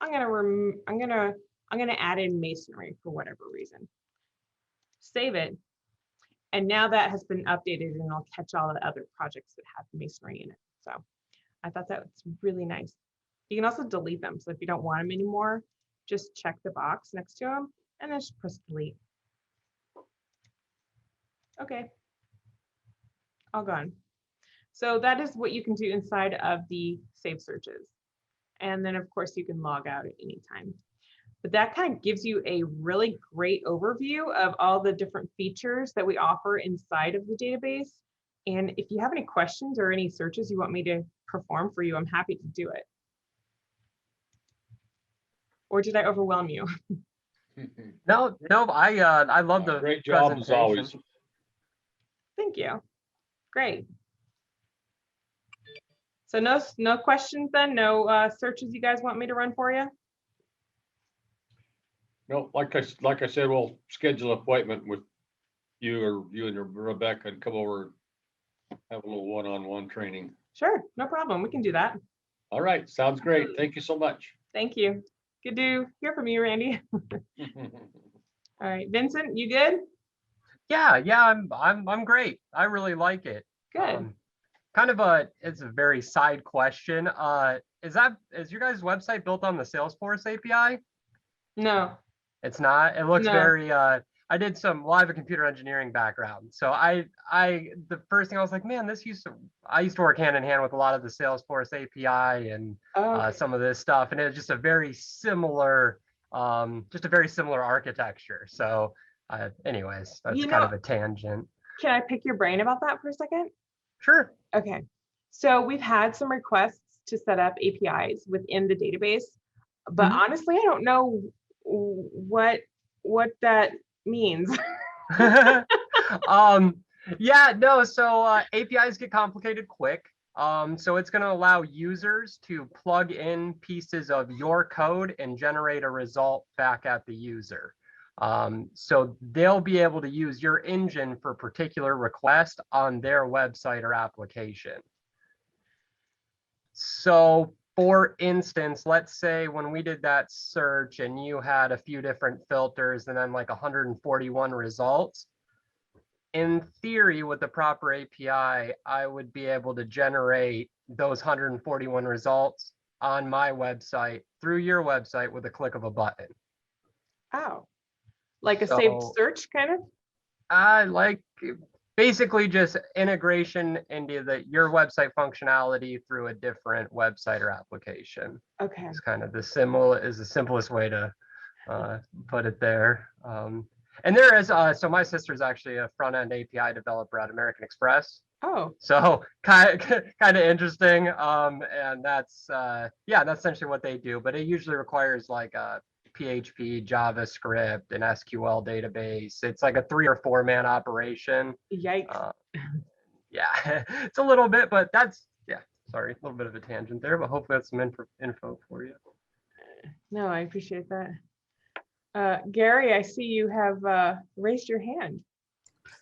A: I'm going to add in masonry for whatever reason. Save it. And now that has been updated, and I'll catch all the other projects that have masonry in it. So I thought that was really nice. You can also delete them. So if you don't want them anymore, just check the box next to them and then just press delete. Okay, all gone. So that is what you can do inside of the save searches. And then of course you can log out at any time. But that kind of gives you a really great overview of all the different features that we offer inside of the database. And if you have any questions or any searches you want me to perform for you, I'm happy to do it. Or did I overwhelm you?
C: No, I love the
B: Great job as always.
A: Thank you. Great. So no questions then? No searches you guys want me to run for you?
B: No, like I said, we'll schedule an appointment with you or you and Rebecca and come over and have a little one-on-one training.
A: Sure, no problem. We can do that.
B: All right, sounds great. Thank you so much.
A: Thank you. Good to hear from you, Randy. All right, Vincent, you good?
C: Yeah, I'm great. I really like it.
A: Good.
C: It's a very side question. Is your guys' website built on the Salesforce API?
A: No.
C: It's not. It looks
A: No.
C: very I did some live computer engineering background. So the first thing I was like, man, I used to work hand in hand with a lot of the Salesforce API and some of this stuff, and it was just a very similar architecture. So anyways, that's kind of a tangent.
A: Can I pick your brain about that for a second?
C: Sure.
A: Okay. So we've had some requests to set up APIs within the database, but honestly, I don't know what that means.
C: So APIs get complicated quick. So it's going to allow users to plug in pieces of your code and generate a result back at the user. So they'll be able to use your engine for particular request on their website or application. So for instance, let's say when we did that search and you had a few different filters and then like 141 results, in theory, with the proper API, I would be able to generate those 141 results on my website through your website with a click of a button.
A: Oh, like a saved
C: So,
A: search kind of?
C: like basically just integration into your website functionality through a different website or application.
A: Okay.
C: It's kind of the simplest way to put it there. And there is, so my sister's actually a front-end API developer at American Express.
A: Oh,
C: So kind of interesting. And that's, yeah, that's essentially what they do, but it usually requires like a PHP, JavaScript, an SQL database. It's like a 3 or 4 man operation.
A: yikes.
C: Yeah, it's a little bit, but that's, yeah, sorry, a little bit of a tangent there, but hopefully that's some info for you.
A: No, I appreciate that. Gary, I see you have raised your hand.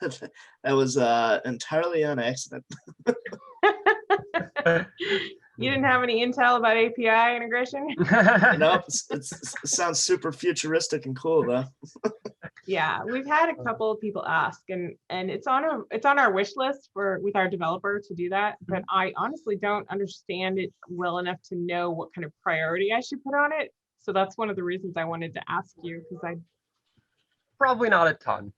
D: That was entirely on accident.
A: You didn't have any intel about API integration?
D: Nope, it sounds super futuristic and cool though.
A: Yeah, we've had a couple of people ask, and it's on our wish list with our developer to do that. But I honestly don't understand it well enough to know what kind of priority I should put on it. So that's one of the reasons I wanted to ask you, because
C: Probably not a ton.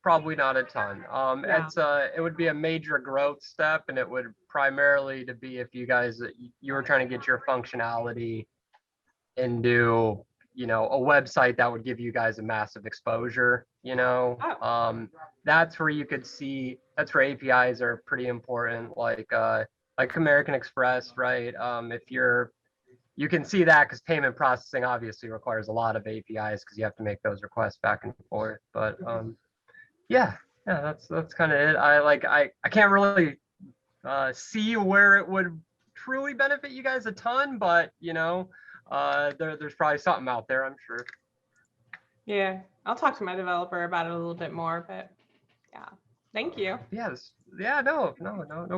C: Probably not a ton.
A: Yeah.
C: It would be a major growth step, and it would primarily to be if you guys you were trying to get your functionality into, you know, a website that would give you guys a massive exposure, you know. That's where you could see, that's where APIs are pretty important, like American Express, right? You can see that because payment processing obviously requires a lot of APIs because you have to make those requests back and forth. But yeah, that's kind of it. I can't really see where it would truly benefit you guys a ton, but you know, there's probably something out there, I'm sure.
A: Yeah, I'll talk to my developer about it a little bit more, but yeah, thank you.
C: Yes, yeah, no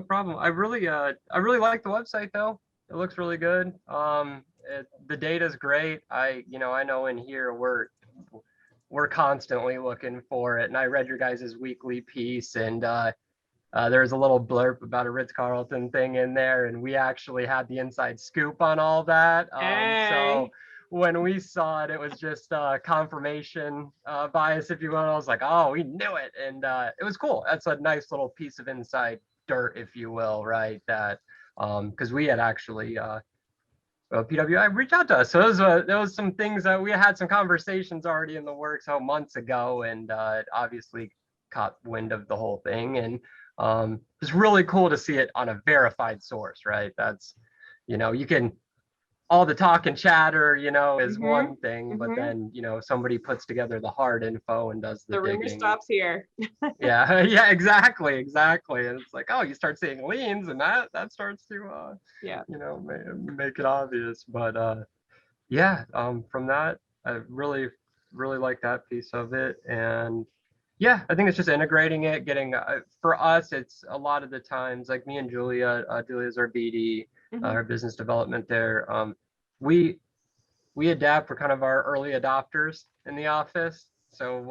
C: problem. I really like the website though. It looks really good. The data's great. I know in here we're constantly looking for it, and I read your guys' weekly piece, and there's a little blurb about a Ritz-Carlton thing in there, and we actually had the inside scoop on all that. So when we saw it, it was just confirmation bias, if you will. I was like, oh, we knew it, and it was cool. That's a nice little piece of inside dirt, if you will, right? That because we had actually PWI reached out to us, so there was some things that we had some conversations already in the works months ago, and it obviously caught wind of the whole thing, and it's really cool to see it on a verified source, right? That's, you know, you can, all the talk and chatter, you know, is one thing, but then, you know, somebody puts together the hard info and does the
A: rumor
C: digging.
A: stops here.
C: Yeah, exactly. And it's like, oh, you start seeing leans, and that starts to
A: Yeah,
C: you know, make it obvious. But yeah, from that, I really like that piece of it. And yeah, I think it's just integrating it, getting for us, it's a lot of the times, like me and Julia's our BD, our business development there. We adapt for kind of our early adopters in the office, so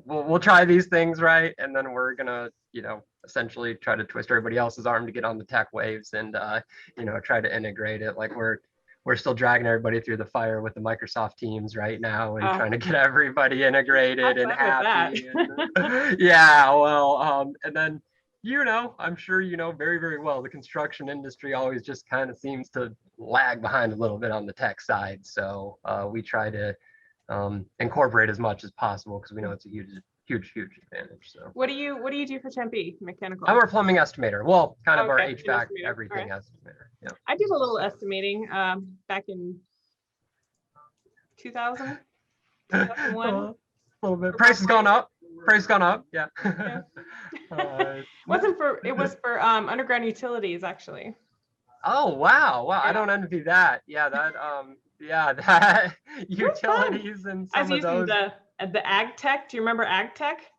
C: we'll try these things, right, and then we're gonna, you know, essentially try to twist everybody else's arm to get on the tech waves, and you know, try to integrate it. Like we're still dragging everybody through the fire with the Microsoft Teams right now, and trying to get everybody integrated and happy. And, yeah, well, and then, you know, I'm sure you know very, very well, the construction industry always just kind of seems to lag behind a little bit on the tech side. So we try to incorporate as much as possible because we know it's a huge advantage. So
A: what do you do for Tempe mechanical?
C: I'm our plumbing estimator. Well, kind of our
A: Okay,
C: HVAC
A: estimator.
C: everything
A: All right.
C: estimator. Yeah.
A: I did a little estimating back in 2000, 2001.
C: A little bit. Price has gone up. Yeah.
A: It was for underground utilities, actually.
C: Oh wow.
A: Yeah.
C: I don't envy that. Yeah, that utilities and
A: I was
C: some of
A: using
C: those.
A: the ag tech. Do you remember ag tech?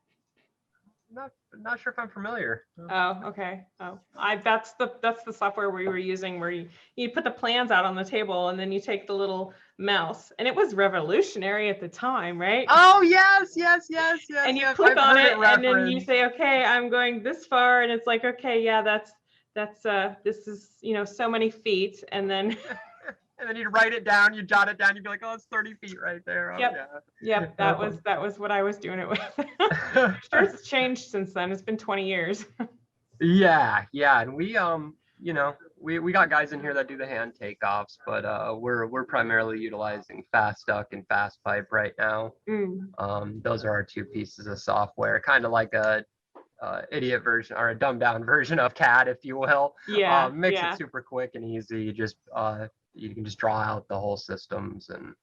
C: not sure if I'm familiar.
A: Oh, okay. Oh, that's the software we were using where you put the plans out on the table and then you take the little mouse, and it was revolutionary at the time, right?
C: Oh yes.
A: And you
C: yes,
A: click
C: I've
A: on
C: heard
A: it and then you
C: referenced.
A: say, okay, I'm going this far, and it's like, okay, yeah, this is, so many feet, and then
C: And then you'd write it down, you jot it down, you'd be like, oh, it's 30 feet right there. Oh,
A: Yep.
C: yeah.
A: Yep, that was what I was doing it with. Sure, it's changed since then. It's been 20 years.
C: Yeah, and we we got guys in here that do the hand takeoffs, but we're primarily utilizing Fast Duck and Fast Pipe right now. Those are our two pieces of software, kind of like a idiot version or a dumbed down version of CAD, if you will.
A: Yeah,
C: Makes
A: yeah.
C: it super quick and easy. You can just draw out the whole systems and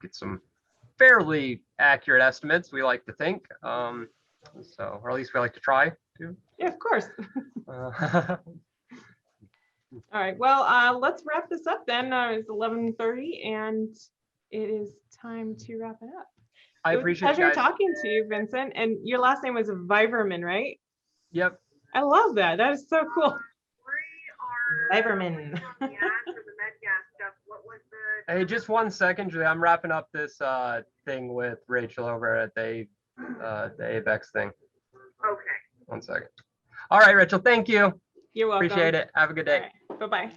C: get some fairly accurate estimates, we like to think. So, or at least we like to try to.
A: Yeah, of course. All right, well, let's wrap this up then. It's 11:30 and it is time to wrap it up.
C: I
A: It was a
C: appreciate
A: pleasure
C: it, guys.
A: talking to you, Vincent. And your last name was Viverman, right?
C: Yep.
A: I love that. That is so cool. Viverman.
C: Hey, just 1 second, Julie. I'm wrapping up this thing with Rachel over at the Databex thing.
E: Okay.
C: 1 second. All right, Rachel. Thank you.
A: You're welcome.
C: Appreciate it. Have a good day.
A: All right, bye-bye.